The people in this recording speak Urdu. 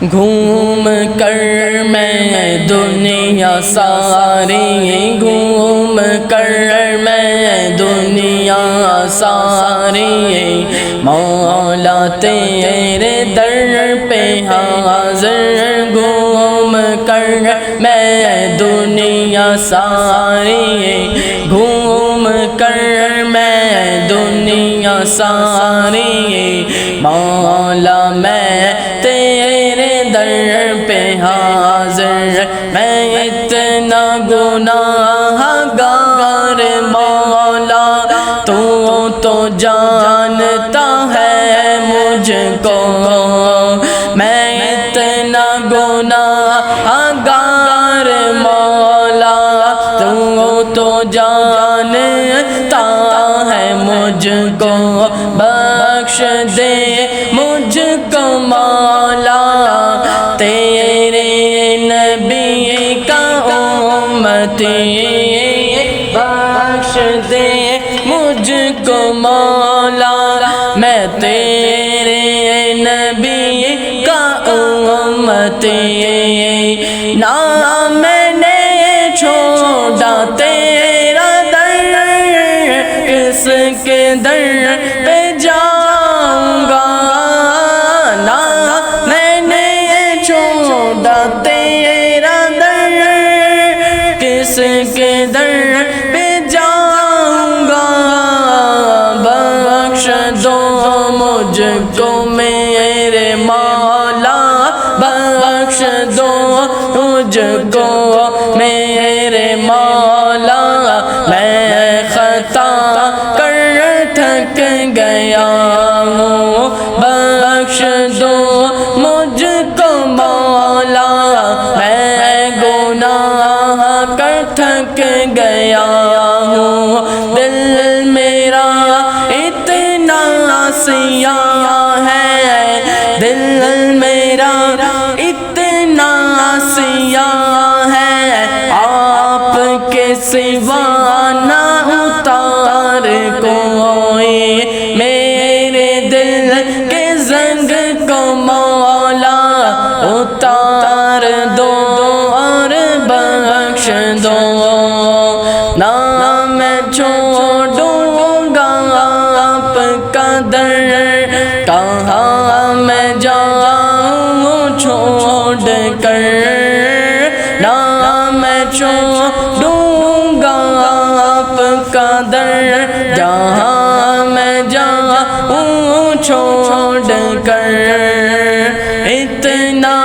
گھوم کر میں دنیا ساری، گھوم کر میں دنیا ساری، مولا تیرے در پہ حاضر، گھوم کر میں دنیا ساری، گھوم کر میں دنیا ساری، مولا میں تیرے در پہ حاضر، میں اتنا گناہ گار مولا، تو جانتا ہے مجھ کو، میں اتنا گناہ گار مولا، تو جانتا ہے مجھ کو، بخش دے مجھ کو مولا، تیرے نبی کا امتی، بخش دے مجھ کو مولا، میں تیرے نبی کا امتی، نہ میں نے چھوڑا تیرا در، کس کے در پہ جاؤں گا، نہ میں نے چھوڑا تیرا در، کس کے در پہ جاؤں گا، بخش دو مجھ کو میرے مولا، بخش دو مجھ کو میرے مولا، میں خطا کر تھک گیا ہوں، بخش دو مجھ کو مولا، میں گناہ کر تھک گیا ہوں، دل میرا اتنا سیاہ ہے، دل میرا اتنا سیاہ ہے، آپ کے سوا نہ اتار کوئی میرے دل کے زنگ کو مولا، اتار دو اور بخش دو، نہ میں چھوڑوں گا آپ کا در، کہاں میں جاؤں چھوڑ کر، نہ میں چھوڑوں گا آپ کا در، جہاں میں جاؤں چھوڑ کر، اتنا